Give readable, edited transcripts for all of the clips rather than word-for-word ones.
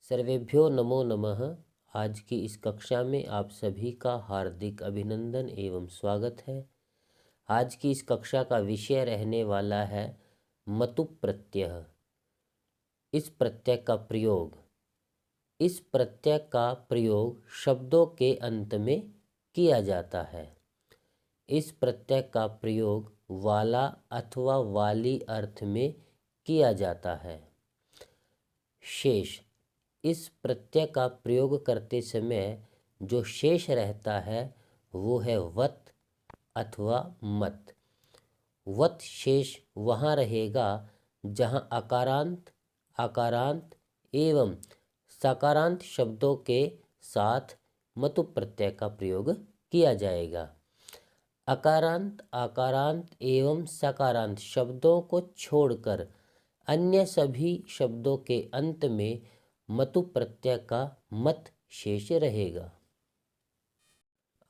सर्वेभ्यो नमो नमः। आज की इस कक्षा में आप सभी का हार्दिक अभिनंदन एवं स्वागत है। आज की इस कक्षा का विषय रहने वाला है मतु प्रत्यय। इस प्रत्यय का प्रयोग शब्दों के अंत में किया जाता है। इस प्रत्यय का प्रयोग वाला अथवा वाली अर्थ में किया जाता है। शेष, इस प्रत्यय का प्रयोग करते समय जो शेष रहता है वो है वत अथवा मत। वत शेष वहाँ रहेगा जहाँ अकारांत, आकारांत एवं सकारांत शब्दों के साथ मतु प्रत्यय का प्रयोग किया जाएगा। अकारांत, आकारांत एवं सकारांत शब्दों को छोड़कर अन्य सभी शब्दों के अंत में मतु प्रत्यय का मत शेष रहेगा।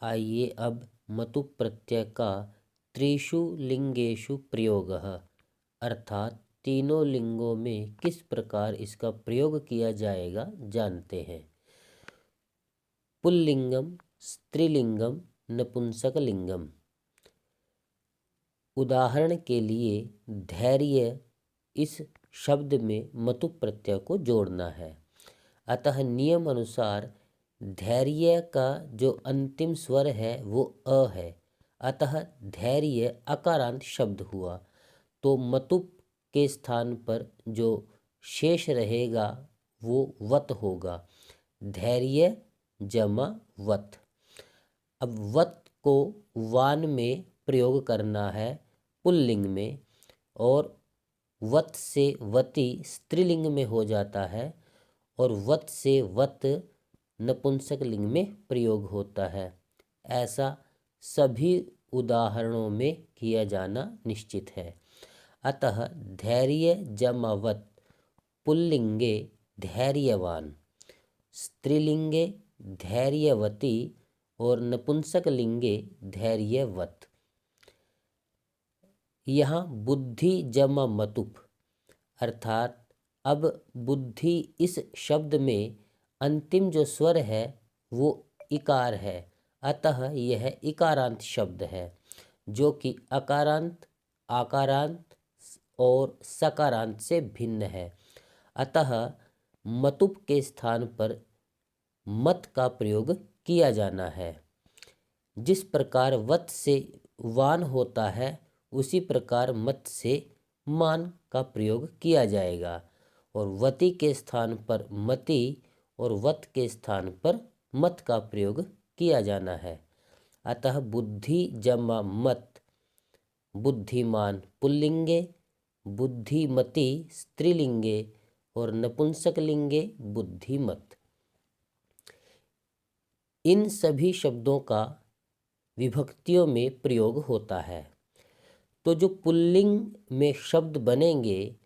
आइए अब मतु प्रत्यय का त्रिषु लिंगेषु प्रयोगः अर्थात तीनों लिंगों में किस प्रकार इसका प्रयोग किया जाएगा जानते हैं। पुल्लिंगम, स्त्रीलिंगम, नपुंसकलिंगम। उदाहरण के लिए धैर्य इस शब्द में मतु प्रत्यय को जोड़ना है। अतः नियम अनुसार धैर्य का जो अंतिम स्वर है वो अ है, अतः धैर्य अकारांत शब्द हुआ, तो मतु के स्थान पर जो शेष रहेगा वो वत होगा। धैर्य जमा वत। अब वत को वान में प्रयोग करना है पुल्लिंग में, और वत से वती स्त्रीलिंग में हो जाता है और वत से वत नपुंसक लिंग में प्रयोग होता है। ऐसा सभी उदाहरणों में किया जाना निश्चित है। अतः धैर्य जमा वत पुल्लिंगे धैर्यवान, स्त्रीलिंगे धैर्यवती और नपुंसक लिंगे धैर्यवत। यहाँ बुद्धि जमा मतुप अर्थात अब बुद्धि इस शब्द में अंतिम जो स्वर है वो इकार है, अतः यह इकारांत शब्द है जो कि अकारांत, आकारांत और सकारांत से भिन्न है। अतः मतुप के स्थान पर मत का प्रयोग किया जाना है। जिस प्रकार वत से वान होता है उसी प्रकार मत से मान का प्रयोग किया जाएगा, और वती के स्थान पर मति और वत के स्थान पर मत का प्रयोग किया जाना है। अतः बुद्धि जमा मत बुद्धिमान पुल्लिंगे, बुद्धिमती स्त्रीलिंगे और नपुंसक लिंगे बुद्धिमत। इन सभी शब्दों का विभक्तियों में प्रयोग होता है। तो जो पुल्लिंग में शब्द बनेंगे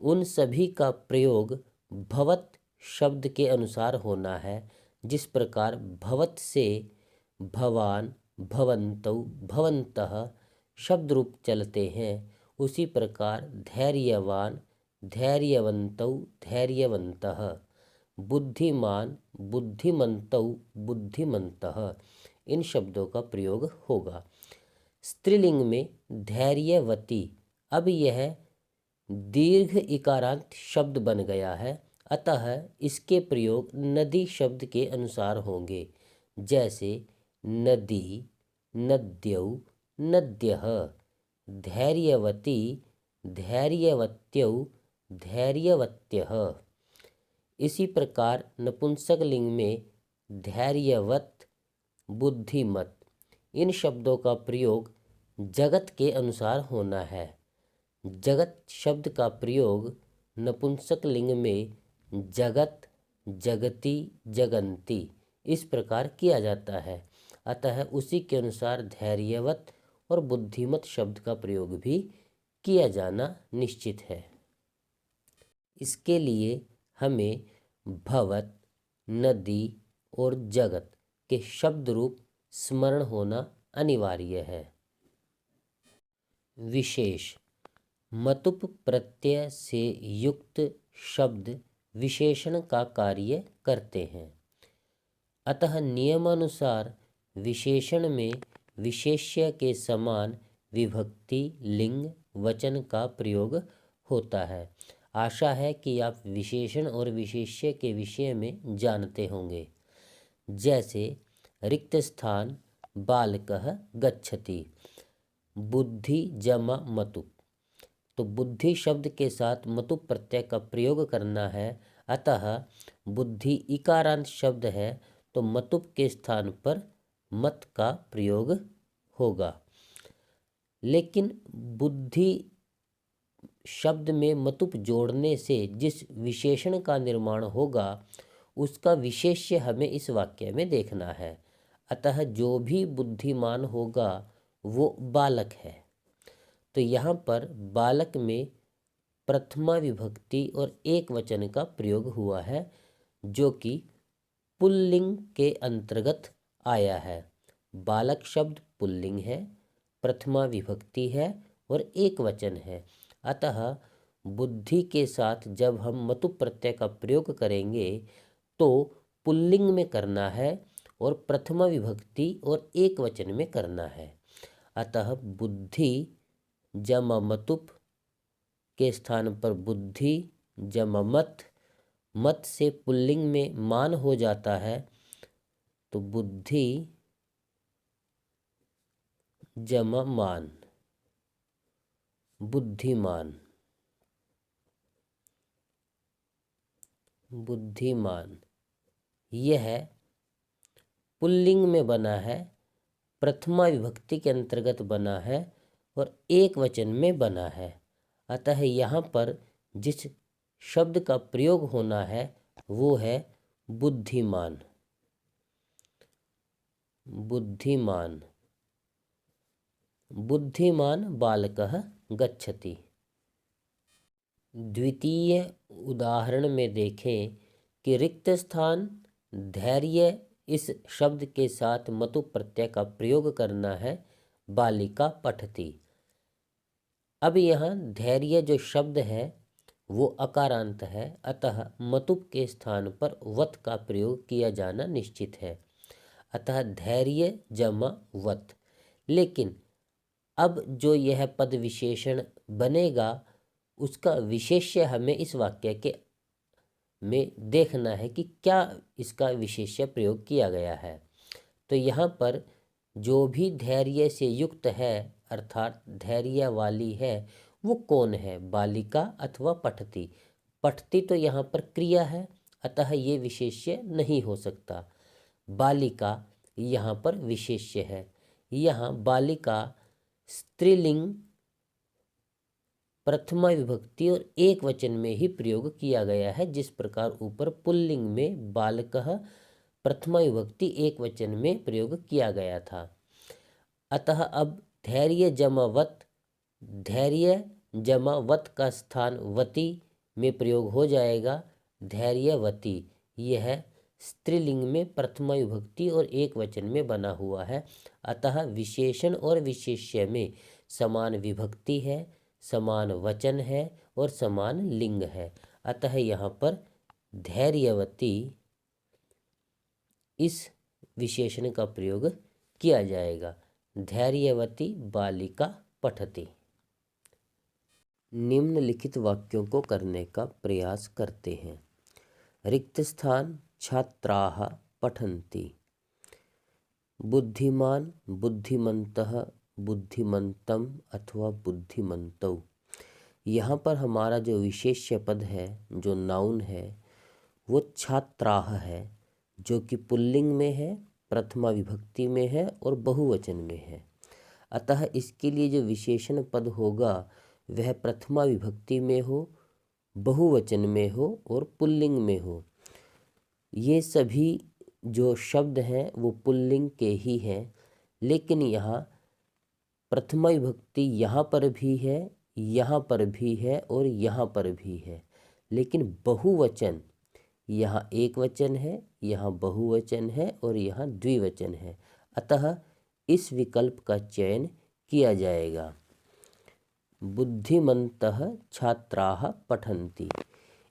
उन सभी का प्रयोग भवत शब्द के अनुसार होना है। जिस प्रकार भवत से भवान, भवन्तौ, भवन्तः शब्द रूप चलते हैं, उसी प्रकार धैर्यवान, धैर्यवन्तौ, धैर्यवन्तः, बुद्धिमान, बुद्धिमन्तौ, बुद्धिमन्तः इन शब्दों का प्रयोग होगा। स्त्रीलिंग में धैर्यवती, अब यह दीर्घ इकारांत शब्द बन गया है, अतः इसके प्रयोग नदी शब्द के अनुसार होंगे, जैसे नदी, नद्यौ, नद्यः, धैर्यवती, धैर्यवत्यौ, धैर्यवत्यः। इसी प्रकार नपुंसक लिंग में धैर्यवत, बुद्धिमत इन शब्दों का प्रयोग जगत के अनुसार होना है। जगत शब्द का प्रयोग नपुंसक लिंग में जगत, जगती, जगंती इस प्रकार किया जाता है, अतः उसी के अनुसार धैर्यवत और बुद्धिमत शब्द का प्रयोग भी किया जाना निश्चित है। इसके लिए हमें भवत, नदी और जगत के शब्द रूप स्मरण होना अनिवार्य है। विशेष मतुप प्रत्यय से युक्त शब्द विशेषण का कार्य करते हैं। अतः नियमानुसार विशेषण में विशेष्य के समान विभक्ति, लिंग, वचन का प्रयोग होता है। आशा है कि आप विशेषण और विशेष्य के विषय में जानते होंगे। जैसे रिक्त स्थान बालकः गच्छति, बुद्धि जमा मतुप। तो बुद्धि शब्द के साथ मतुप प्रत्यय का प्रयोग करना है। अतः बुद्धि इकारांत शब्द है तो मतुप के स्थान पर मत का प्रयोग होगा। लेकिन बुद्धि शब्द में मतुप जोड़ने से जिस विशेषण का निर्माण होगा उसका विशेष्य हमें इस वाक्य में देखना है। अतः जो भी बुद्धिमान होगा वो बालक है। तो यहाँ पर बालक में प्रथमा विभक्ति और एक वचन का प्रयोग हुआ है जो कि पुल्लिंग के अंतर्गत आया है। बालक शब्द पुल्लिंग है, प्रथमा विभक्ति है और एक वचन है। अतः बुद्धि के साथ जब हम मतुप प्रत्यय का प्रयोग करेंगे तो पुल्लिंग में करना है और प्रथमा विभक्ति और एक वचन में करना है। अतः बुद्धि जमा मतुप के स्थान पर बुद्धि जमा मत, मत से पुल्लिंग में मान हो जाता है तो बुद्धि जमा मान, बुद्धिमान, बुद्धिमान। यह पुल्लिंग में बना है, प्रथमा विभक्ति के अंतर्गत बना है और एक वचन में बना है। अतः यहाँ पर जिस शब्द का प्रयोग होना है वो है बुद्धिमान, बुद्धिमान। बुद्धिमान बालकः गच्छति। द्वितीय उदाहरण में देखें कि रिक्त स्थान धैर्य इस शब्द के साथ मतुप प्रत्यय का प्रयोग करना है, बालिका पठति। अब यहाँ धैर्य जो शब्द है वो अकारांत है, अतः मतुप के स्थान पर वत का प्रयोग किया जाना निश्चित है। अतः धैर्य जमा वत। लेकिन अब जो यह पद विशेषण बनेगा उसका विशेष्य हमें इस वाक्य के में देखना है कि क्या इसका विशेष्य प्रयोग किया गया है। तो यहाँ पर जो भी धैर्य से युक्त है अर्थात धैर्य वाली है वो कौन है, बालिका अथवा पठती। पठती तो यहाँ पर क्रिया है अतः ये विशेष्य नहीं हो सकता। बालिका यहाँ पर विशेष्य है। यहाँ बालिका स्त्रीलिंग प्रथमा विभक्ति और एक वचन में ही प्रयोग किया गया है, जिस प्रकार ऊपर पुल्लिंग में बालकः प्रथमा विभक्ति एक वचन में प्रयोग किया गया था। अतः अब धैर्य जमा वत, धैर्य जमा वत का स्थान वती में प्रयोग हो जाएगा, धैर्यवती। यह स्त्रीलिंग में प्रथमा विभक्ति और एक वचन में बना हुआ है। अतः विशेषण और विशेष्य में समान विभक्ति है, समान वचन है और समान लिंग है। अतः यहाँ पर धैर्यवती इस विशेषण का प्रयोग किया जाएगा, धैर्यवती बालिका पठति। निम्नलिखित वाक्यों को करने का प्रयास करते हैं। रिक्त स्थान छात्राः पठन्ति। बुद्धिमान बुद्धिमन्तः बुद्धिमन्तं अथवा बुद्धिमन्तौ। यहाँ पर हमारा जो विशेष्य पद है, जो नाउन है, वो छात्राः है जो कि पुल्लिंग में है, प्रथमा विभक्ति में है और बहुवचन में है। अतः इसके लिए जो विशेषण पद होगा वह प्रथमा विभक्ति में हो, बहुवचन में हो और पुल्लिंग में हो। ये सभी जो शब्द हैं वो पुल्लिंग के ही हैं, लेकिन यहाँ प्रथमा विभक्ति यहाँ पर भी है, यहाँ पर भी है और यहाँ पर भी है। लेकिन बहुवचन यहाँ एक वचन है, यहाँ बहुवचन है और यहाँ द्विवचन है। अतः इस विकल्प का चयन किया जाएगा। बुद्धिमन्तः छात्राः पठन्ति।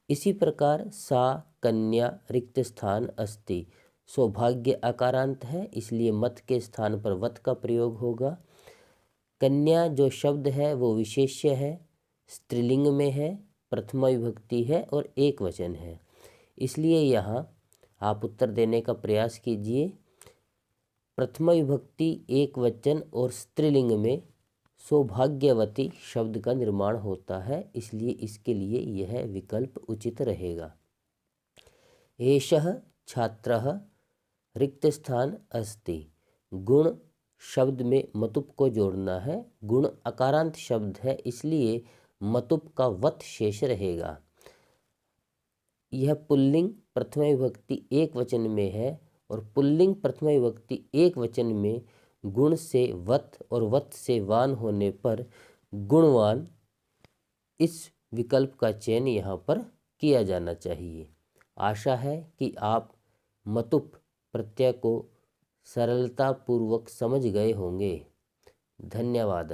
इसी प्रकार सा कन्या रिक्त स्थान अस्ति, सौभाग्य अकारांत है इसलिए मत के स्थान पर वत का प्रयोग होगा। कन्या जो शब्द है वो विशेष्य है, स्त्रीलिंग में है, प्रथमा विभक्ति है और एक वचन है, इसलिए यहाँ आप उत्तर देने का प्रयास कीजिए। प्रथमा विभक्ति एक वचन और स्त्रीलिंग में सौभाग्यवती शब्द का निर्माण होता है, इसलिए इसके लिए यह विकल्प उचित रहेगा। एषः छात्रः रिक्त स्थान अस्ति, गुण शब्द में मतुप को जोड़ना है, गुण अकारांत शब्द है इसलिए मतुप का वत शेष रहेगा। यह पुल्लिंग प्रथमा विभक्ति एक वचन में है और पुल्लिंग प्रथमा विभक्ति एक वचन में गुण से वत और वत से वान होने पर गुणवान, इस विकल्प का चयन यहाँ पर किया जाना चाहिए। आशा है कि आप मतुप प्रत्यय को सरलतापूर्वक समझ गए होंगे। धन्यवाद।